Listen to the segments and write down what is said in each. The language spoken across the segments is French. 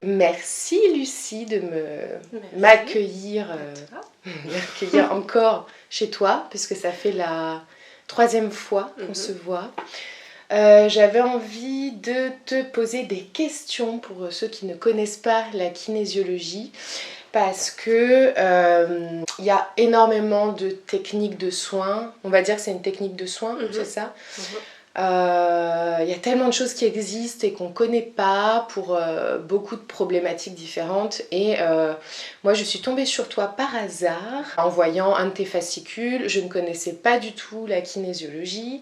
Merci Lucie de m'accueillir m'accueillir encore chez toi, puisque ça fait la 3e fois qu'on se voit. J'avais envie de te poser des questions pour ceux qui ne connaissent pas la kinésiologie, parce que y a énormément de techniques de soins. On va dire que c'est une technique de soins, c'est ça? Il y a tellement de choses qui existent et qu'on ne connaît pas pour beaucoup de problématiques différentes, et moi je suis tombée sur toi par hasard en voyant un de tes fascicules. Je ne connaissais pas du tout la kinésiologie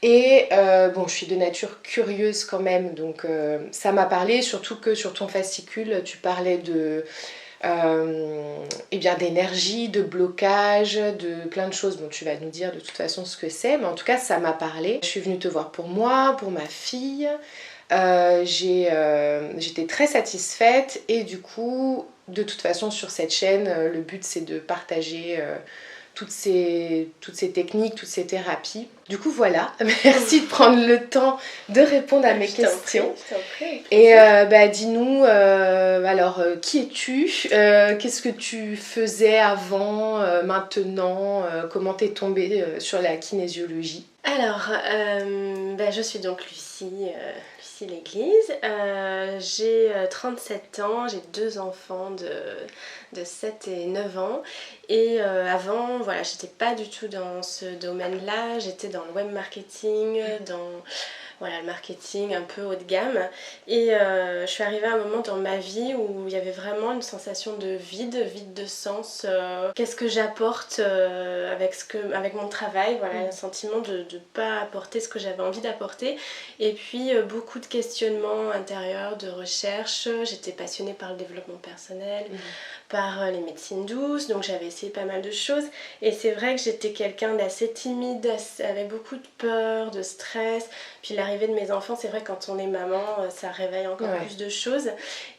et bon, je suis de nature curieuse quand même, donc ça m'a parlé, surtout que sur ton fascicule tu parlais de eh bien d'énergie, de blocage, de plein de choses. Bon, tu vas nous dire de toute façon ce que c'est, mais en tout cas ça m'a parlé. Je suis venue te voir pour moi, pour ma fille. J'étais très satisfaite, et du coup de toute façon sur cette chaîne le but c'est de partager toutes ces techniques, toutes ces thérapies. Du coup voilà, merci de prendre le temps de répondre à mes questions. Je t'en prie. Et dis-nous, alors qui es-tu, qu'est-ce que tu faisais avant, maintenant, comment t'es tombée sur la kinésiologie? Alors, je suis donc Lucie L'Église. J'ai 37 ans, j'ai 2 enfants de 7 et 9 ans. Et avant, voilà, j'étais pas du tout dans ce domaine-là. J'étais dans le web marketing, dans le marketing un peu haut de gamme. Et je suis arrivée à un moment dans ma vie où il y avait vraiment une sensation de vide de sens. Qu'est-ce que j'apporte avec mon travail, voilà, un sentiment de ne pas apporter ce que j'avais envie d'apporter. Et puis beaucoup de questionnements intérieurs, de recherche. J'étais passionnée par le développement personnel, par les médecines douces, donc j'avais essayé pas mal de choses. Et c'est vrai que j'étais quelqu'un d'assez timide, avec beaucoup de peur, de stress. Puis l'arrivée de mes enfants, c'est vrai, quand on est maman, ça réveille encore plus de choses.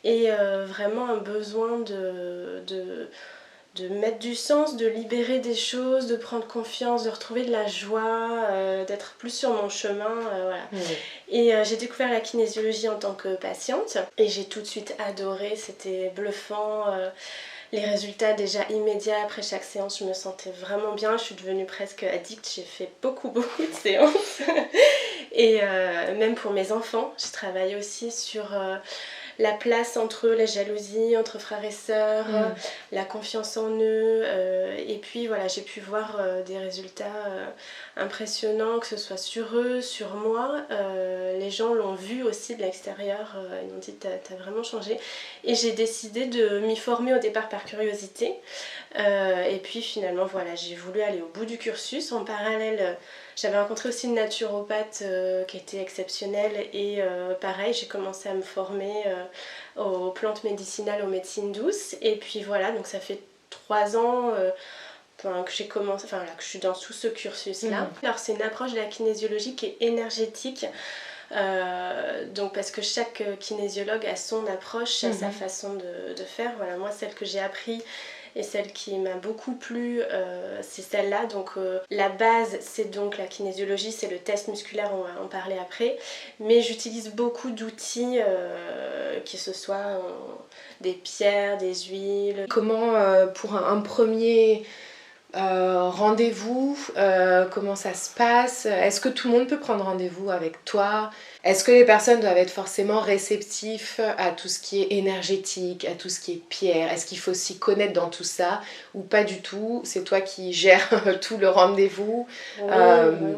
Et vraiment un besoin de mettre du sens, de libérer des choses, de prendre confiance, de retrouver de la joie, d'être plus sur mon chemin. Voilà. Et j'ai découvert la kinésiologie en tant que patiente, et j'ai tout de suite adoré, c'était bluffant. Les résultats déjà immédiats après chaque séance, je me sentais vraiment bien, je suis devenue presque addict, j'ai fait beaucoup de séances. Et même pour mes enfants, j'ai travaillé aussi sur la place entre eux, la jalousie entre frères et sœurs, la confiance en eux. Et puis voilà, j'ai pu voir des résultats impressionnants, que ce soit sur eux, sur moi. Les gens l'ont vu aussi de l'extérieur, ils m'ont dit t'as vraiment changé. Et j'ai décidé de m'y former au départ par curiosité. Et puis finalement voilà, j'ai voulu aller au bout du cursus. En parallèle, j'avais rencontré aussi une naturopathe qui était exceptionnelle, et pareil, j'ai commencé à me former aux plantes médicinales, aux médecines douces. Et puis voilà, donc ça fait 3 ans que j'ai commencé, que je suis dans tout ce cursus-là. Alors c'est une approche de la kinésiologie qui est énergétique. Donc parce que chaque kinésiologue a son approche, a sa façon de faire. Voilà, moi celle que j'ai appris et celle qui m'a beaucoup plu, c'est celle-là. Donc la base, c'est donc la kinésiologie, c'est le test musculaire, on va en parler après. Mais j'utilise beaucoup d'outils, que ce soit des pierres, des huiles. Comment pour un premier rendez-vous, comment ça se passe? Est-ce que tout le monde peut prendre rendez-vous avec toi? Est-ce que les personnes doivent être forcément réceptifs à tout ce qui est énergétique, à tout ce qui est pierre? Est-ce qu'il faut s'y connaître dans tout ça ou pas du tout? C'est toi qui gères tout le rendez-vous?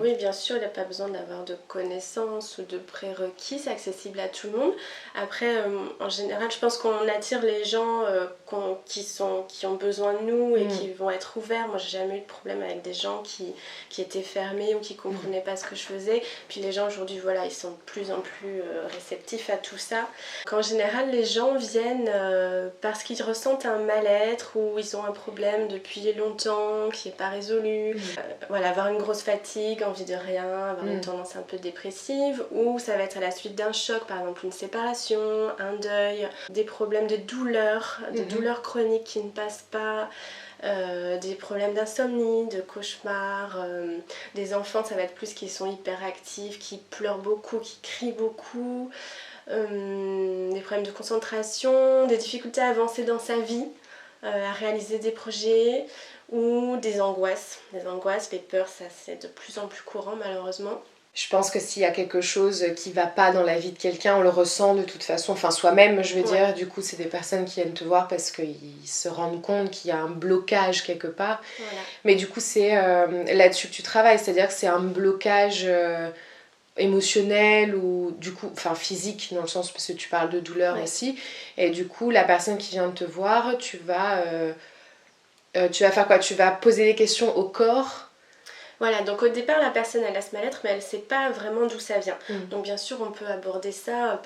Oui, bien sûr, il n'y a pas besoin d'avoir de connaissances ou de prérequis, c'est accessible à tout le monde. Après, en général, je pense qu'on attire les gens qui ont besoin de nous et qui vont être ouverts. Moi, j'ai jamais eu de problème avec des gens qui étaient fermés ou qui comprenaient pas ce que je faisais. Puis les gens aujourd'hui, voilà, ils sont de plus en plus réceptifs à tout ça. En général, les gens viennent parce qu'ils ressentent un mal-être ou ils ont un problème depuis longtemps qui n'est pas résolu. Voilà, avoir une grosse fatigue, envie de rien, avoir une tendance un peu dépressive, ou ça va être à la suite d'un choc, par exemple une séparation, un deuil, des problèmes de douleurs chroniques qui ne passent pas. des problèmes d'insomnie, de cauchemars, des enfants ça va être plus qui sont hyperactifs, qui pleurent beaucoup, qui crient beaucoup, des problèmes de concentration, des difficultés à avancer dans sa vie, à réaliser des projets ou des angoisses, les peurs, ça c'est de plus en plus courant malheureusement. Je pense que s'il y a quelque chose qui va pas dans la vie de quelqu'un, on le ressent de toute façon, enfin soi-même je veux dire, du coup c'est des personnes qui viennent te voir parce qu'ils se rendent compte qu'il y a un blocage quelque part, mais du coup c'est là-dessus que tu travailles, c'est-à-dire que c'est un blocage émotionnel ou du coup, enfin physique dans le sens parce que tu parles de douleur aussi, et du coup la personne qui vient te voir, tu vas faire quoi? Tu vas poser des questions au corps. Voilà, donc au départ la personne elle a ce mal-être mais elle ne sait pas vraiment d'où ça vient. Donc bien sûr on peut aborder ça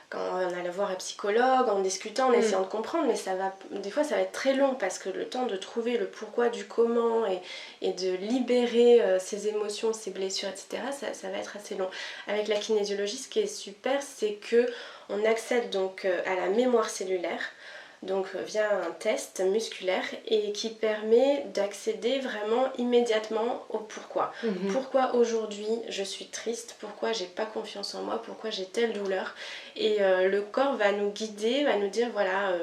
quand on a la voir un psychologue, en discutant, en essayant de comprendre, mais des fois ça va être très long parce que le temps de trouver le pourquoi du comment et de libérer ses émotions, ses blessures, etc., ça va être assez long. Avec la kinésiologie, ce qui est super, c'est qu'on accède donc à la mémoire cellulaire, donc via un test musculaire et qui permet d'accéder vraiment immédiatement au pourquoi. Pourquoi aujourd'hui je suis triste, pourquoi j'ai pas confiance en moi, pourquoi j'ai telle douleur. Et le corps va nous guider, va nous dire voilà,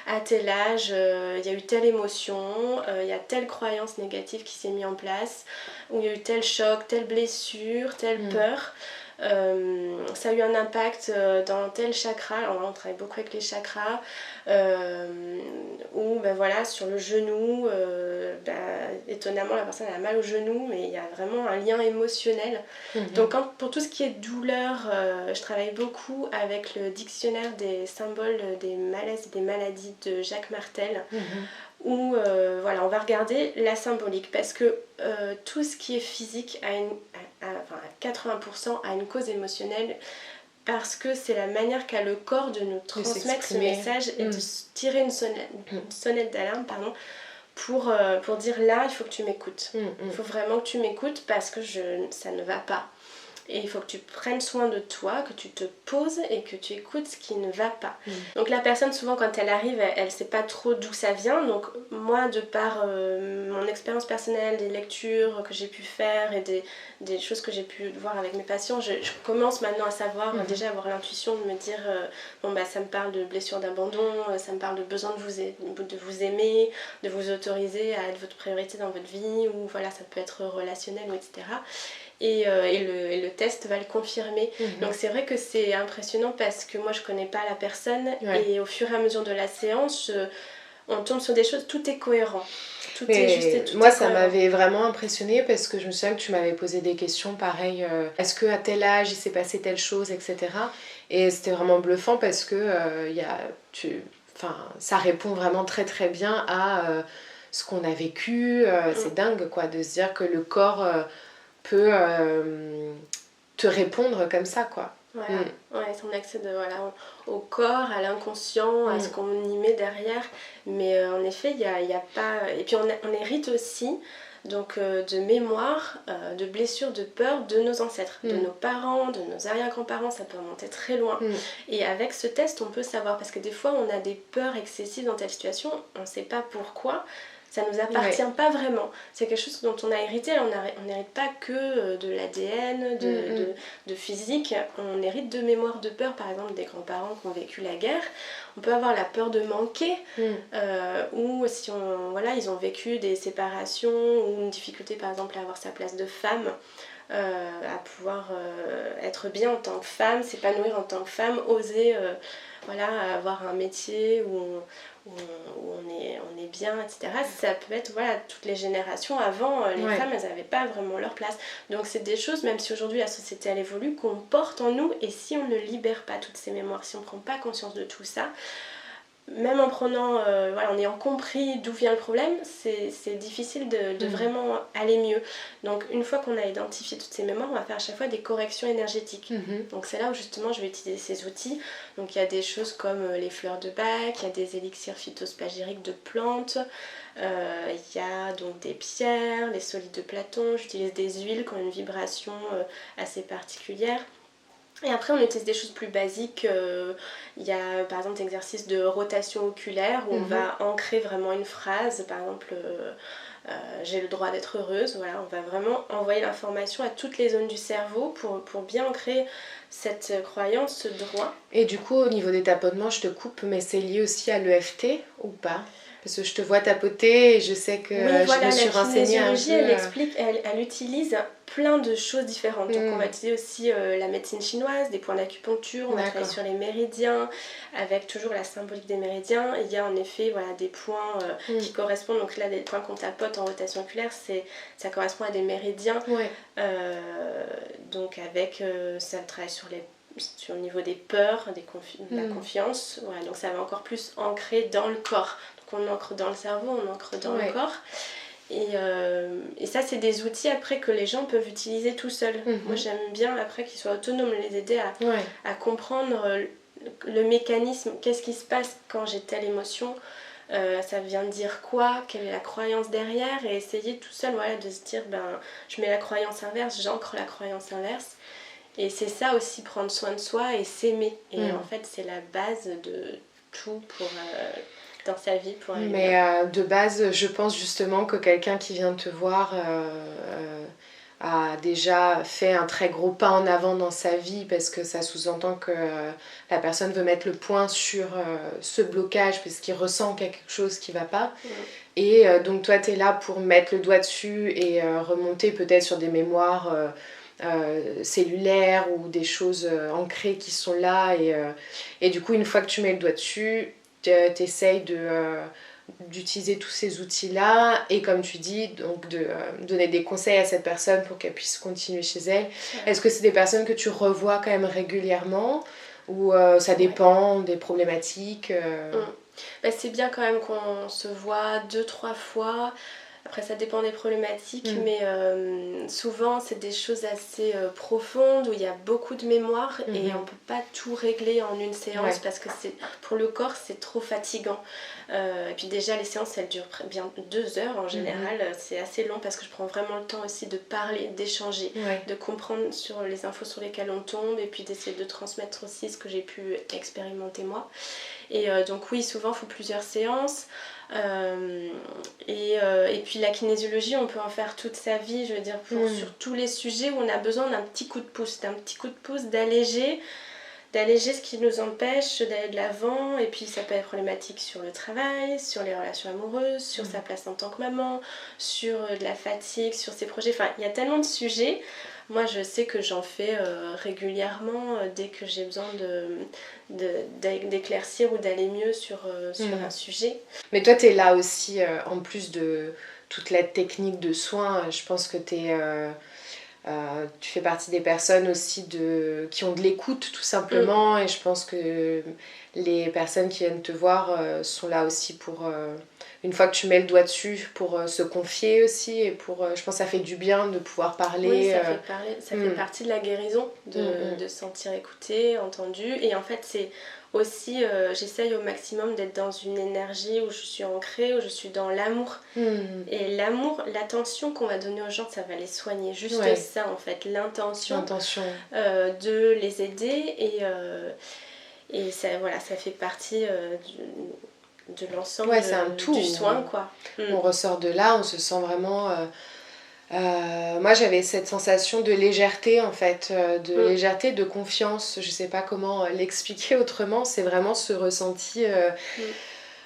à tel âge, il y a eu telle émotion, il y a telle croyance négative qui s'est mise en place, ou il y a eu tel choc, telle blessure, telle peur. Ça a eu un impact dans tel chakra, alors là on travaille beaucoup avec les chakras, ou ben voilà, sur le genou, étonnamment la personne a mal au genou, mais il y a vraiment un lien émotionnel. Donc pour tout ce qui est douleur, je travaille beaucoup avec le dictionnaire des symboles des malaises et des maladies de Jacques Martel, où voilà, on va regarder la symbolique parce que tout ce qui est physique à 80% a une cause émotionnelle, parce que c'est la manière qu'a le corps de nous transmettre ce message et de tirer une sonnette d'alarme pour dire là il faut que tu m'écoutes, il faut vraiment que tu m'écoutes parce que ça ne va pas. Et il faut que tu prennes soin de toi, que tu te poses et que tu écoutes ce qui ne va pas. Donc la personne, souvent quand elle arrive, elle ne sait pas trop d'où ça vient. Donc moi, de par mon expérience personnelle, des lectures que j'ai pu faire et des choses que j'ai pu voir avec mes patients, je commence maintenant à savoir, déjà avoir l'intuition de me dire bon bah ça me parle de blessure d'abandon, ça me parle de besoin de vous aimer, de vous autoriser à être votre priorité dans votre vie, ou voilà, ça peut être relationnel, ou etc. Et le test va le confirmer. Donc c'est vrai que c'est impressionnant parce que moi je connais pas la personne, et au fur et à mesure de la séance on tombe sur des choses, tout est cohérent, tout est juste et tout moi est ça cohérent. m'avait vraiment impressionnée parce que je me souviens que tu m'avais posé des questions pareil, est-ce qu'à tel âge il s'est passé telle chose, etc. Et c'était vraiment bluffant parce que ça répond vraiment très très bien à ce qu'on a vécu, c'est dingue quoi de se dire que le corps peut te répondre comme ça quoi. Voilà, on accède au corps, à l'inconscient, à ce qu'on y met derrière, mais en effet il y a pas... Et puis on hérite aussi donc de mémoire, de blessures, de peurs de nos ancêtres, de nos parents, de nos arrière-grands-parents, ça peut remonter très loin. Et avec ce test on peut savoir, parce que des fois on a des peurs excessives dans telle situation, on ne sait pas pourquoi, ça ne nous appartient pas vraiment. C'est quelque chose dont on a hérité. On n'hérite pas que de l'ADN, de physique. On hérite de mémoire de peur, par exemple des grands-parents qui ont vécu la guerre. On peut avoir la peur de manquer, ou si ils ont vécu des séparations ou une difficulté par exemple à avoir sa place de femme. À pouvoir être bien en tant que femme, s'épanouir en tant que femme, oser avoir un métier où on est bien, etc. Ça peut être toutes les générations avant, les femmes elles n'avaient pas vraiment leur place. Donc c'est des choses, même si aujourd'hui la société elle évolue, qu'on porte en nous, et si on ne libère pas toutes ces mémoires, si on ne prend pas conscience de tout ça, même en prenant, en ayant compris d'où vient le problème, c'est difficile de vraiment aller mieux. Donc une fois qu'on a identifié toutes ces mémoires, on va faire à chaque fois des corrections énergétiques. Donc c'est là où justement je vais utiliser ces outils. Donc il y a des choses comme les fleurs de bac, il y a des élixirs phytospagiriques de plantes, il y a donc des pierres, les solides de Platon, j'utilise des huiles qui ont une vibration assez particulière. Et après, on utilise des choses plus basiques. Il y a par exemple l'exercice de rotation oculaire où on va ancrer vraiment une phrase. Par exemple, j'ai le droit d'être heureuse. Voilà, on va vraiment envoyer l'information à toutes les zones du cerveau pour bien ancrer cette croyance, ce droit. Et du coup, au niveau des tapotements, je te coupe, mais c'est lié aussi à l'EFT ou pas? Parce que je te vois tapoter et je sais que oui, voilà, je me suis renseignée un peu. elle explique, elle utilise plein de choses différentes. Donc on va utiliser aussi la médecine chinoise, des points d'acupuncture, on va travailler sur les méridiens, avec toujours la symbolique des méridiens. Il y a en effet voilà, des points qui correspondent, donc là des points qu'on tapote en rotation oculaire, ça correspond à des méridiens. Donc avec, ça travaille sur le niveau des peurs, de la confiance. Voilà, donc ça va encore plus ancrer dans le corps. Donc on ancre dans le cerveau, on ancre dans le corps. Et ça, c'est des outils après que les gens peuvent utiliser tout seuls. Moi, j'aime bien après qu'ils soient autonomes, les aider à comprendre le mécanisme, qu'est-ce qui se passe quand j'ai telle émotion, ça vient dire quoi, quelle est la croyance derrière, et essayer tout seul de se dire, je mets la croyance inverse, j'ancre la croyance inverse. Et c'est ça aussi, prendre soin de soi et s'aimer. Et en fait, c'est la base de tout pour... dans sa vie pour aller bien. De base, je pense justement que quelqu'un qui vient te voir a déjà fait un très gros pas en avant dans sa vie, parce que ça sous-entend que la personne veut mettre le point sur ce blocage parce qu'il ressent qu'il y a quelque chose qui ne va pas. Et donc toi, tu es là pour mettre le doigt dessus et remonter peut-être sur des mémoires cellulaires ou des choses ancrées qui sont là. Et du coup, une fois que tu mets le doigt dessus, t'essayes d'utiliser tous ces outils-là et, comme tu dis, donc de donner des conseils à cette personne pour qu'elle puisse continuer chez elle. Est-ce que c'est des personnes que tu revois quand même régulièrement ou ça dépend des problématiques c'est bien quand même qu'on se voit 2-3 fois. Après, ça dépend des problématiques, mais souvent, c'est des choses assez profondes où il y a beaucoup de mémoire et on ne peut pas tout régler en une séance parce que pour le corps, c'est trop fatigant. Et puis déjà, les séances, elles durent bien 2 heures en général. C'est assez long parce que je prends vraiment le temps aussi de parler, d'échanger, de comprendre sur les infos sur lesquelles on tombe et puis d'essayer de transmettre aussi ce que j'ai pu expérimenter moi. Et donc oui, souvent, il faut plusieurs séances. Et puis la kinésiologie, on peut en faire toute sa vie, je veux dire, sur tous les sujets où on a besoin d'un petit coup de pouce, d'alléger ce qui nous empêche d'aller de l'avant. Et puis ça peut être problématique sur le travail, sur les relations amoureuses, sur sa place en tant que maman, sur de la fatigue, sur ses projets. Enfin, il y a tellement de sujets. Moi, je sais que j'en fais régulièrement dès que j'ai besoin d'éclaircir ou d'aller mieux sur un sujet. Mais toi, tu es là aussi, en plus de toute la technique de soins, je pense que tu fais partie des personnes aussi qui ont de l'écoute, tout simplement. Et je pense que les personnes qui viennent te voir sont là aussi pour... une fois que tu mets le doigt dessus, pour se confier aussi, et je pense que ça fait du bien de pouvoir parler. Oui, ça fait partie de la guérison, de se sentir écouté, entendu. Et en fait, c'est aussi, j'essaye au maximum d'être dans une énergie où je suis ancrée, où je suis dans l'amour. Et l'amour, l'attention qu'on va donner aux gens, ça va les soigner. Juste ça, en fait, l'intention. De les aider. Et ça, voilà, ça fait partie de l'ensemble du soin, quoi. On ressort de là, on se sent vraiment... moi, j'avais cette sensation de légèreté, en fait, légèreté, de confiance. Je sais pas comment l'expliquer autrement. C'est vraiment ce ressenti...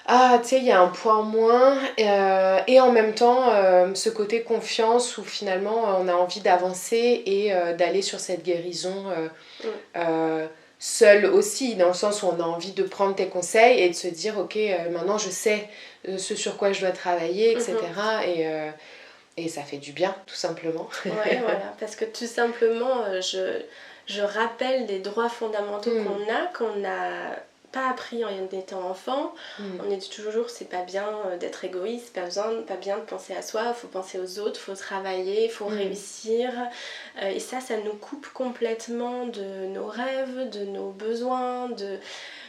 ah, tu sais, il y a un point en moins, et en même temps, ce côté confiance où finalement on a envie d'avancer et d'aller sur cette guérison seule aussi, dans le sens où on a envie de prendre tes conseils et de se dire, ok, maintenant je sais ce sur quoi je dois travailler, etc. Et ça fait du bien, tout simplement. Ouais, voilà, parce que tout simplement, je rappelle les droits fondamentaux qu'on n'a pas appris en étant enfant. On est toujours, c'est pas bien d'être égoïste, pas bien de penser à soi, il faut penser aux autres, il faut travailler, il faut réussir. Et ça nous coupe complètement de nos rêves, de nos besoins,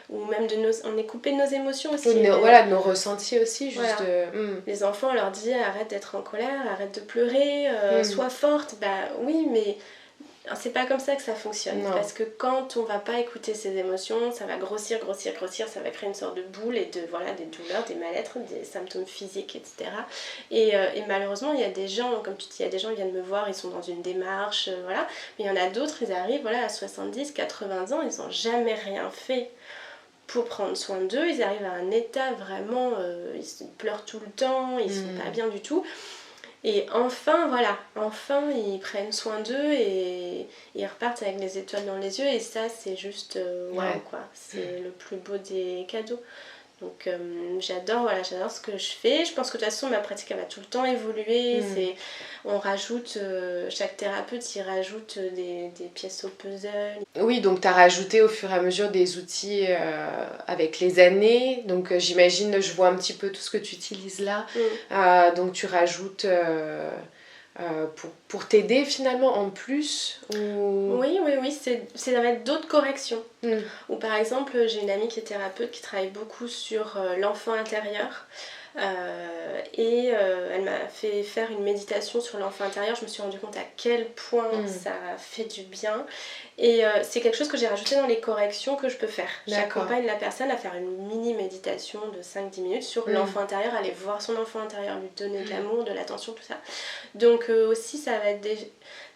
ou même on est coupé de nos émotions aussi. De nos ressentis aussi, juste. Voilà. Les enfants, on leur dit arrête d'être en colère, arrête de pleurer, sois forte. Bah oui, mais c'est pas comme ça que ça fonctionne. Non. Parce que quand on va pas écouter ses émotions, ça va grossir, ça va créer une sorte de boule et voilà, des douleurs, des mal-être, des symptômes physiques, etc. Et malheureusement, il y a des gens, comme tu dis, il y a des gens qui viennent me voir, ils sont dans une démarche, voilà. Mais il y en a d'autres, ils arrivent voilà, à 70, 80 ans, ils n'ont jamais rien fait pour prendre soin d'eux. Ils arrivent à un état vraiment, ils pleurent tout le temps, ils sont pas bien du tout. Et enfin, voilà, enfin ils prennent soin d'eux et ils repartent avec les étoiles dans les yeux. Et ça, c'est juste waouh, quoi. C'est le plus beau des cadeaux. Donc j'adore ce que je fais. Je pense que de toute façon ma pratique elle va tout le temps évoluer. On rajoute, chaque thérapeute il rajoute des pièces au puzzle. Oui, donc tu as rajouté au fur et à mesure des outils avec les années. Donc j'imagine, je vois un petit peu tout ce que tu utilises là. Donc tu rajoutes pour t'aider finalement en plus ou... Oui, c'est d'mettre d'autres corrections. Ou par exemple, j'ai une amie qui est thérapeute qui travaille beaucoup sur l'enfant intérieur. Elle m'a fait faire une méditation sur l'enfant intérieur. Je me suis rendu compte à quel point ça fait du bien. Et c'est quelque chose que j'ai rajouté dans les corrections que je peux faire. J'accompagne la personne à faire une mini méditation de 5-10 minutes sur l'enfant intérieur, aller voir son enfant intérieur, lui donner de l'amour, de l'attention, tout ça. Donc aussi ça va être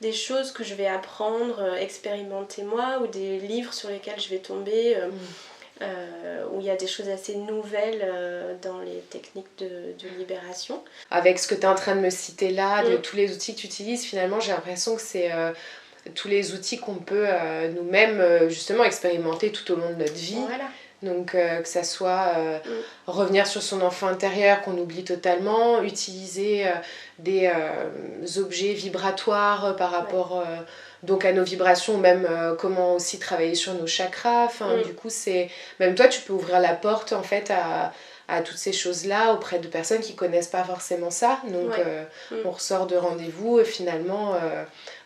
des choses que je vais apprendre, expérimenter moi, ou des livres sur lesquels je vais tomber, où il y a des choses assez nouvelles dans les techniques de libération. Avec ce que tu es en train de me citer là, de tous les outils que tu utilises, finalement j'ai l'impression que c'est tous les outils qu'on peut nous-mêmes justement expérimenter tout au long de notre vie. Voilà. Donc que ça soit revenir sur son enfant intérieur qu'on oublie totalement, utiliser des objets vibratoires par rapport donc à nos vibrations, ou même comment aussi travailler sur nos chakras. Enfin, du coup, c'est même toi, tu peux ouvrir la porte en fait à toutes ces choses-là auprès de personnes qui connaissent pas forcément ça. Donc on ressort de rendez-vous et finalement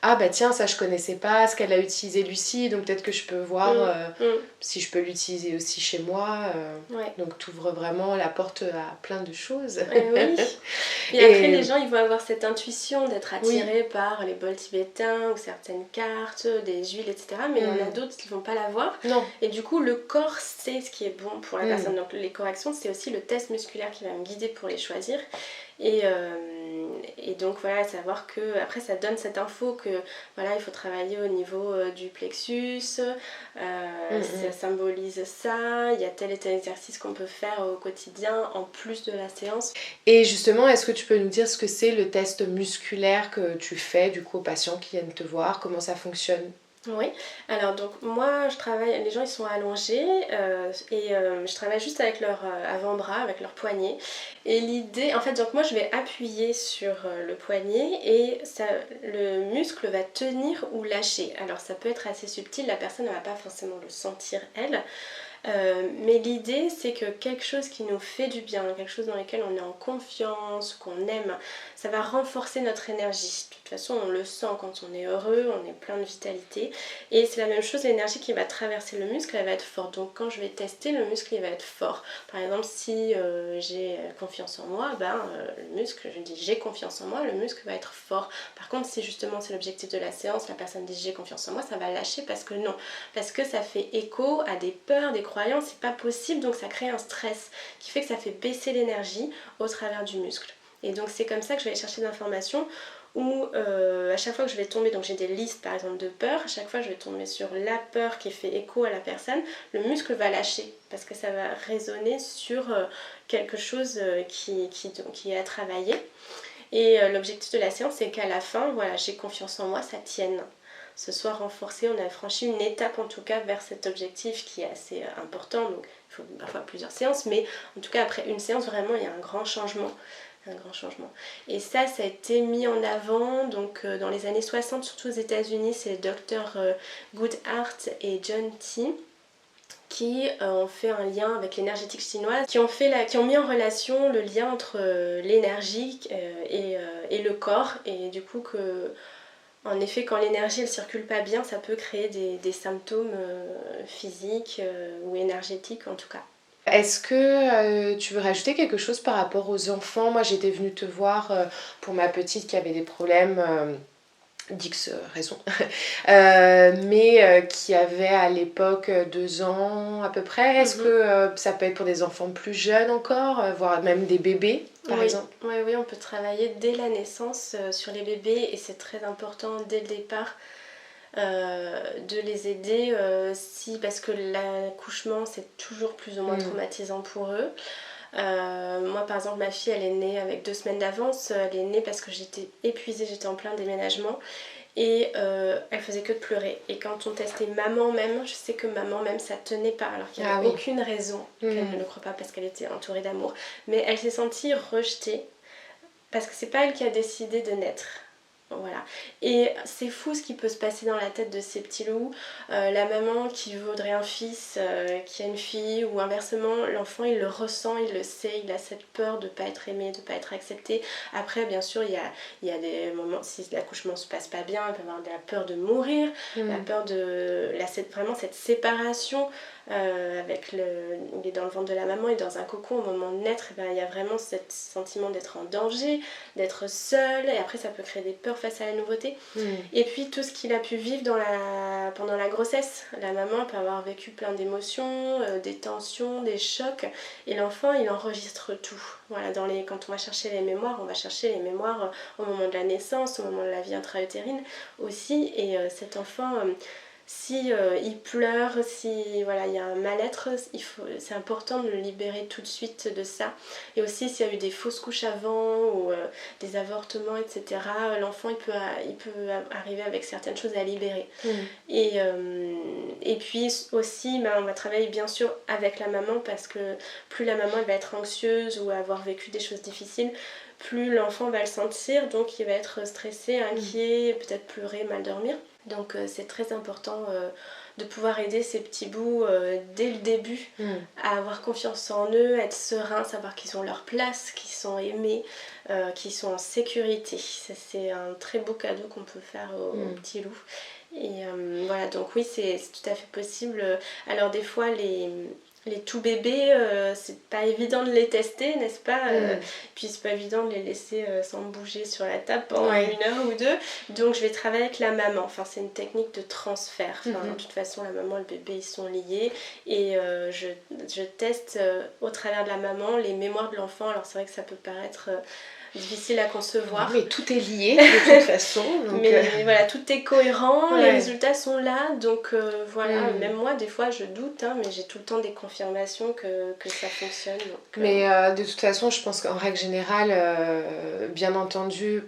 ah bah tiens, ça je connaissais pas ce qu'elle a utilisé Lucie, donc peut-être que je peux voir si je peux l'utiliser aussi chez moi. Donc tu ouvres vraiment la porte à plein de choses. Oui. Et après les gens ils vont avoir cette intuition d'être attirés par les bols tibétains ou certaines cartes, des huiles, etc. Mais il y en a d'autres qui vont pas l'avoir. Non. Et du coup le corps sait ce qui est bon pour la personne. Donc les corrections c'est aussi le test musculaire qui va me guider pour les choisir. Et donc voilà, savoir que après ça donne cette info que voilà, il faut travailler au niveau du plexus, ça symbolise ça, il y a tel et tel exercice qu'on peut faire au quotidien en plus de la séance. Et justement, est-ce que tu peux nous dire ce que c'est le test musculaire que tu fais du coup aux patients qui viennent te voir, comment ça fonctionne ? Oui, alors donc moi je travaille, les gens ils sont allongés je travaille juste avec leur avant-bras, avec leur poignet. Et l'idée, en fait, donc moi je vais appuyer sur le poignet et le muscle va tenir ou lâcher. Alors ça peut être assez subtil, la personne ne va pas forcément le sentir elle. Mais l'idée c'est que quelque chose qui nous fait du bien, quelque chose dans lequel on est en confiance, qu'on aime, ça va renforcer notre énergie. De toute façon on le sent quand on est heureux, on est plein de vitalité et c'est la même chose, l'énergie qui va traverser le muscle elle va être forte. Donc quand je vais tester, le muscle il va être fort. Par exemple si j'ai confiance en moi, le muscle, je dis j'ai confiance en moi, le muscle va être fort. Par contre si justement c'est l'objectif de la séance, la personne dit j'ai confiance en moi, ça va lâcher parce que non, parce que ça fait écho à des peurs, des croyances, c'est pas possible, donc ça crée un stress qui fait que ça fait baisser l'énergie au travers du muscle. Et donc c'est comme ça que je vais aller chercher d'informations où à chaque fois que je vais tomber, donc j'ai des listes par exemple de peurs, à chaque fois je vais tomber sur la peur qui fait écho à la personne, le muscle va lâcher parce que ça va résonner sur quelque chose qui est à travailler. Et l'objectif de la séance c'est qu'à la fin, voilà, j'ai confiance en moi, ça tienne. Ce soit renforcé, on a franchi une étape en tout cas vers cet objectif qui est assez important, donc il faut parfois plusieurs séances, mais en tout cas après une séance vraiment il y a un grand changement. Et ça a été mis en avant donc dans les années 60, surtout aux États-Unis, c'est les docteurs Goodhart et John T qui ont fait un lien avec l'énergétique chinoise, qui ont mis en relation le lien entre l'énergie et le corps, et du coup que en effet, quand l'énergie ne circule pas bien, ça peut créer des symptômes physiques ou énergétiques en tout cas. Est-ce que tu veux rajouter quelque chose par rapport aux enfants ? Moi j'étais venue te voir pour ma petite qui avait des problèmes d'X raisons, mais qui avait à l'époque 2 ans à peu près. Est-ce que ça peut être pour des enfants plus jeunes encore, voire même des bébés par exemple? Oui, on peut travailler dès la naissance sur les bébés et c'est très important dès le départ de les aider parce que l'accouchement c'est toujours plus ou moins traumatisant pour eux. Moi par exemple ma fille elle est née avec 2 semaines d'avance, elle est née parce que j'étais épuisée, j'étais en plein déménagement et elle faisait que de pleurer et quand on testait maman même, je sais que maman même ça tenait pas alors qu'il n'y avait aucune raison qu'elle ne le croie pas parce qu'elle était entourée d'amour, mais elle s'est sentie rejetée parce que c'est pas elle qui a décidé de naître. Voilà. Et c'est fou ce qui peut se passer dans la tête de ces petits loups. La maman qui voudrait un fils, qui a une fille, ou inversement, l'enfant il le ressent, il le sait, il a cette peur de ne pas être aimé, de ne pas être accepté. Après, bien sûr, il y a des moments, si l'accouchement ne se passe pas bien, il peut avoir de la peur de mourir, la peur de vraiment cette séparation. Il est dans le ventre de la maman et dans un cocon au moment de naître, et ben, il y a vraiment ce sentiment d'être en danger, d'être seul, et après ça peut créer des peurs face à la nouveauté. Et puis tout ce qu'il a pu vivre pendant la grossesse, la maman peut avoir vécu plein d'émotions, des tensions, des chocs, et l'enfant il enregistre tout. Voilà, quand on va chercher les mémoires, on va chercher les mémoires au moment de la naissance, au moment de la vie intra-utérine aussi, et cet enfant si il pleure, si voilà, il y a un mal-être, c'est important de le libérer tout de suite de ça. Et aussi s'il y a eu des fausses couches avant ou des avortements, etc., l'enfant il peut arriver avec certaines choses à libérer. Et puis aussi, on va travailler bien sûr avec la maman parce que plus la maman elle va être anxieuse ou avoir vécu des choses difficiles, plus l'enfant va le sentir, donc il va être stressé, inquiet, peut-être pleurer, mal dormir. Donc c'est très important de pouvoir aider ces petits bouts dès le début à avoir confiance en eux, être serein, savoir qu'ils ont leur place, qu'ils sont aimés, qu'ils sont en sécurité. C'est un très beau cadeau qu'on peut faire aux petits loups. Et voilà, donc oui, c'est tout à fait possible. Alors des fois, les tout bébés, c'est pas évident de les tester, n'est-ce pas Puis c'est pas évident de les laisser sans bouger sur la table pendant 1 heure ou 2. Donc je vais travailler avec la maman. Enfin, c'est une technique de transfert. Enfin, de toute façon, la maman et le bébé, ils sont liés. Et je teste au travers de la maman les mémoires de l'enfant. Alors c'est vrai que ça peut paraître difficile à concevoir. Mais tout est lié de toute façon. Donc mais voilà, tout est cohérent, les résultats sont là, donc voilà, même moi des fois je doute, mais j'ai tout le temps des confirmations que ça fonctionne. Donc, mais de toute façon, je pense qu'en règle générale, bien entendu,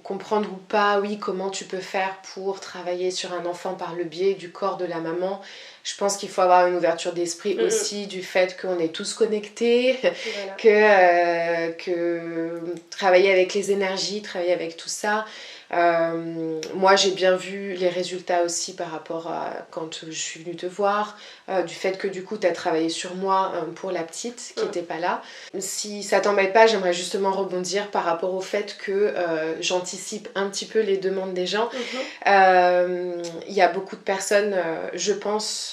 comprendre ou pas, oui, comment tu peux faire pour travailler sur un enfant par le biais du corps de la maman. Je pense qu'il faut avoir une ouverture d'esprit aussi du fait qu'on est tous connectés, que travailler avec les énergies, travailler avec tout ça. Moi j'ai bien vu les résultats aussi par rapport à quand je suis venue te voir, du fait que du coup tu as travaillé sur moi pour la petite qui n'était pas là. Si ça t'embête pas, j'aimerais justement rebondir par rapport au fait que j'anticipe un petit peu les demandes des gens. Il y a beaucoup de personnes, je pense,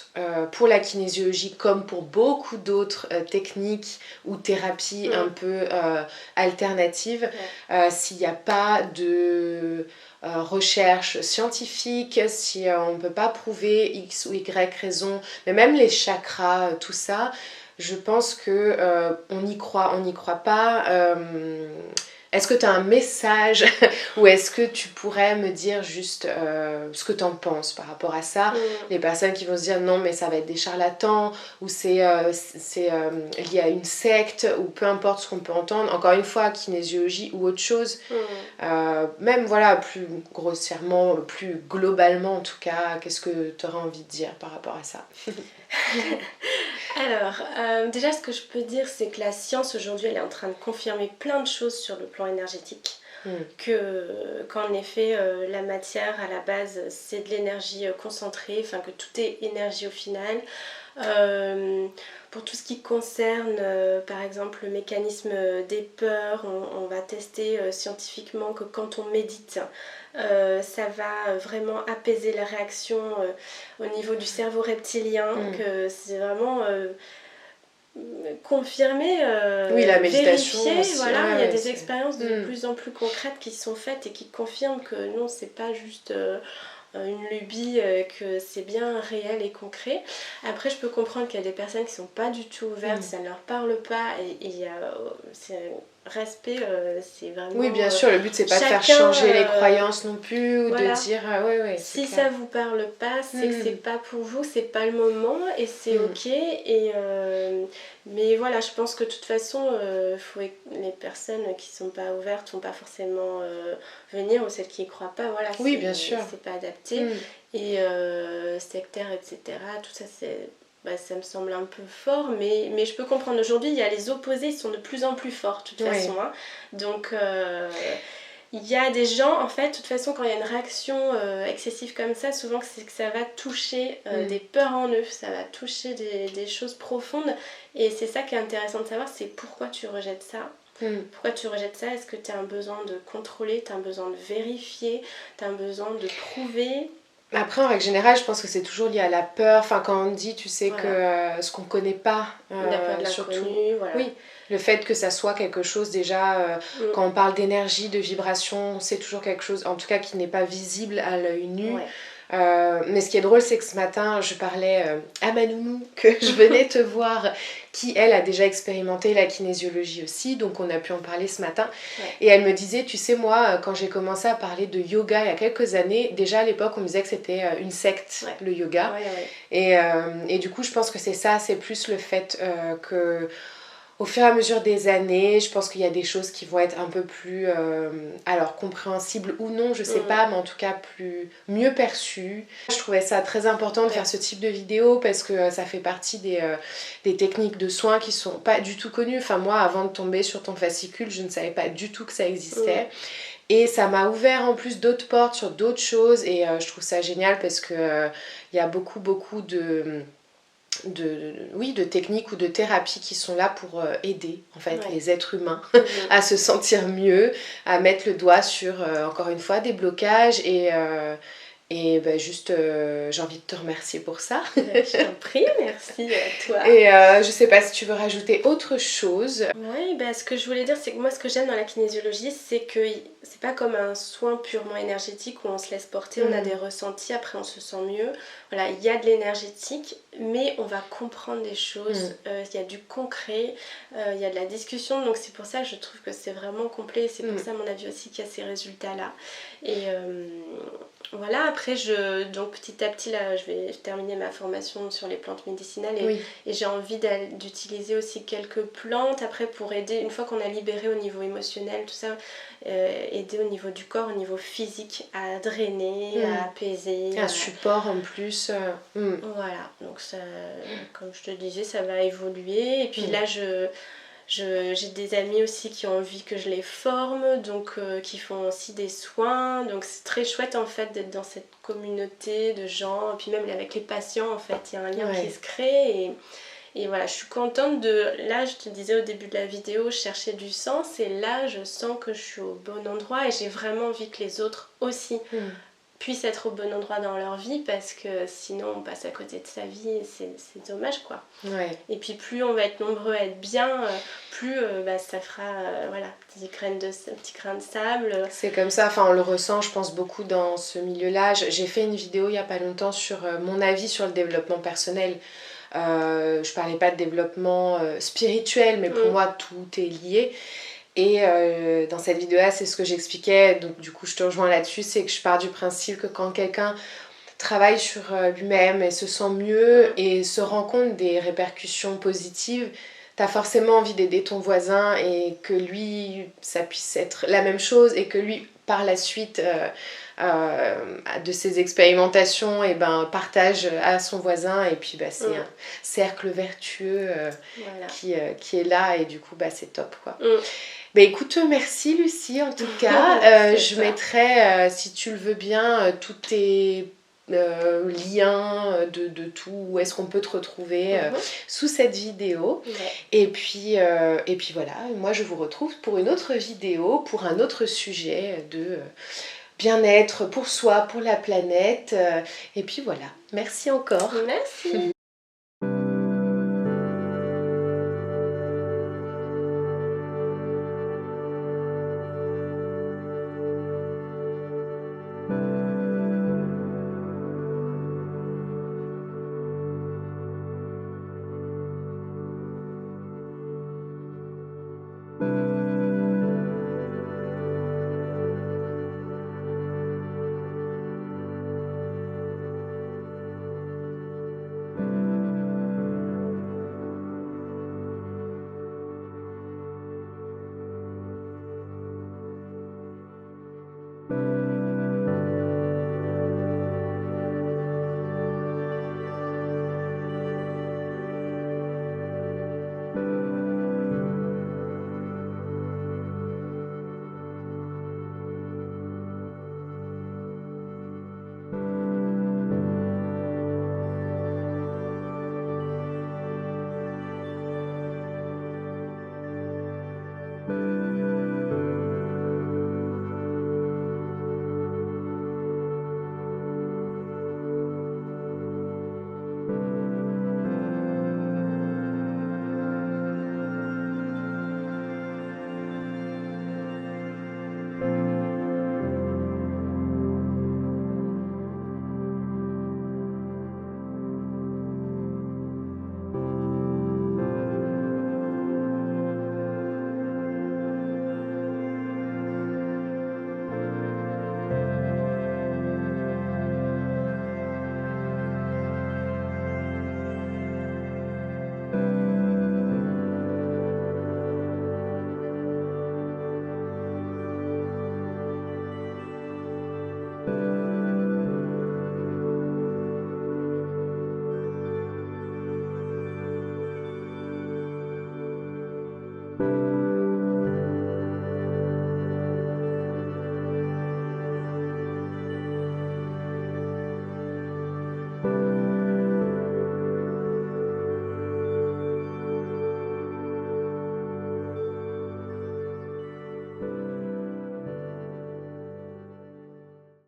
pour la kinésiologie comme pour beaucoup d'autres techniques ou thérapies un peu alternatives, s'il n'y a pas de recherche scientifique, si on ne peut pas prouver X ou Y raison, mais même les chakras, tout ça, je pense que on y croit pas. Est-ce que tu as un message ou est-ce que tu pourrais me dire juste ce que tu en penses par rapport à ça? Les personnes qui vont se dire non mais ça va être des charlatans ou c'est lié à une secte ou peu importe ce qu'on peut entendre. Encore une fois, kinésiologie ou autre chose. Même voilà, plus grossièrement, plus globalement en tout cas, qu'est-ce que tu aurais envie de dire par rapport à ça? Alors, déjà ce que je peux dire c'est que la science aujourd'hui elle est en train de confirmer plein de choses sur le plan énergétique. Qu'en effet la matière à la base c'est de l'énergie concentrée, enfin que tout est énergie au final. Pour tout ce qui concerne par exemple le mécanisme des peurs, on va tester scientifiquement que quand on médite, ça va vraiment apaiser la réaction au niveau du cerveau reptilien, que c'est vraiment confirmer, oui, la méditation vérifier, aussi. voilà, Ouais, il y a ouais, des expériences de plus en plus concrètes qui sont faites et qui confirment que non, c'est pas juste une lubie, que c'est bien réel et concret. Après, je peux comprendre qu'il y a des personnes qui sont pas du tout ouvertes, ça ne leur parle pas, et il y a respect, c'est vraiment... Oui, bien sûr, le but c'est pas de faire chacun, changer les croyances non plus, ou voilà. de dire ouais, si clair. ça vous parle pas, c'est que c'est pas pour vous, c'est pas le moment, et c'est ok. Et mais voilà, je pense que de toute façon, les personnes qui sont pas ouvertes vont pas forcément venir, ou celles qui y croient pas, voilà, oui, bien sûr. c'est pas adapté. Et sectaire, etc., tout ça, ça me semble un peu fort, mais je peux comprendre. Aujourd'hui, il y a les opposés, ils sont de plus en plus forts, de toute façon. Hein. Donc, il y a des gens, en fait, de toute façon, quand il y a une réaction excessive comme ça, souvent c'est que ça va toucher des peurs en eux, ça va toucher des choses profondes. Et c'est ça qui est intéressant de savoir, c'est pourquoi tu rejettes ça. Pourquoi tu rejettes ça? Est-ce que tu as un besoin de contrôler, tu as un besoin de vérifier, tu as un besoin de prouver? Après, en règle générale, je pense que c'est toujours lié à la peur. Enfin, quand on dit, tu sais, que ce qu'on connaît pas, la peur de surtout. Voilà. Oui, le fait que ça soit quelque chose déjà, quand on parle d'énergie, de vibration, c'est toujours quelque chose, en tout cas, qui n'est pas visible à l'œil nu. Ouais. Mais ce qui est drôle, c'est que ce matin, je parlais à ma nounou que je venais te voir, qui elle a déjà expérimenté la kinésiologie aussi, donc on a pu en parler ce matin. Ouais. Et elle me disait, tu sais, moi, quand j'ai commencé à parler de yoga il y a quelques années, déjà à l'époque, on me disait que c'était une secte, le yoga. Et du coup, je pense que c'est ça, c'est plus le fait que... Au fur et à mesure des années, je pense qu'il y a des choses qui vont être un peu plus alors compréhensibles ou non, je sais pas, mais en tout cas mieux perçues. Je trouvais ça très important de faire ce type de vidéo parce que ça fait partie des techniques de soins qui sont pas du tout connues. Enfin moi, avant de tomber sur ton fascicule, je ne savais pas du tout que ça existait. Et ça m'a ouvert en plus d'autres portes sur d'autres choses et je trouve ça génial parce que il y a beaucoup de techniques ou de thérapies qui sont là pour aider en fait les êtres humains à se sentir mieux, à mettre le doigt sur encore une fois des blocages et juste j'ai envie de te remercier pour ça. Je t'en prie, merci à toi. Et je sais pas si tu veux rajouter autre chose. Oui, ce que je voulais dire, c'est que moi ce que j'aime dans la kinésiologie, c'est que c'est pas comme un soin purement énergétique où on se laisse porter, on a des ressentis, après on se sent mieux. Voilà, il y a de l'énergétique, mais on va comprendre des choses, il y a du concret, il y a de la discussion, donc c'est pour ça que je trouve que c'est vraiment complet, c'est pour ça à mon avis aussi qu'il y a ces résultats-là. Et voilà, après donc petit à petit là, je vais terminer ma formation sur les plantes médicinales et j'ai envie d'utiliser aussi quelques plantes après pour aider, une fois qu'on a libéré au niveau émotionnel, tout ça, aider au niveau du corps, au niveau physique, à drainer, à apaiser. Un support en plus. Voilà, donc ça, comme je te disais, ça va évoluer. Et puis là, j'ai des amis aussi qui ont envie que je les forme, donc qui font aussi des soins. Donc c'est très chouette en fait d'être dans cette communauté de gens. Et puis même avec les patients, en fait, il y a un lien qui se crée. Et voilà, je suis contente Là, je te disais au début de la vidéo, je cherchais du sens. Et là, je sens que je suis au bon endroit. Et j'ai vraiment envie que les autres aussi puissent être au bon endroit dans leur vie. Parce que sinon, on passe à côté de sa vie. Et c'est dommage, quoi. Ouais. Et puis, plus on va être nombreux à être bien, plus ça fera petit grain de sable. C'est comme ça, enfin on le ressent, je pense, beaucoup dans ce milieu-là. J'ai fait une vidéo il n'y a pas longtemps sur mon avis sur le développement personnel. Je parlais pas de développement spirituel, mais pour moi tout est lié. Et dans cette vidéo-là, c'est ce que j'expliquais, donc du coup je te rejoins là-dessus, c'est que je pars du principe que quand quelqu'un travaille sur lui-même et se sent mieux et se rend compte des répercussions positives, t'as forcément envie d'aider ton voisin et que lui, ça puisse être la même chose et que lui, par la suite de ses expérimentations, partage à son voisin et puis c'est un cercle vertueux qui est là et du coup c'est top quoi. Écoute, merci Lucie en tout cas. Je mettrai, si tu le veux bien, tous tes liens de tout, où est-ce qu'on peut te retrouver sous cette vidéo. Et puis voilà, moi je vous retrouve pour une autre vidéo, pour un autre sujet de bien-être pour soi, pour la planète. Et puis voilà, merci encore. Merci.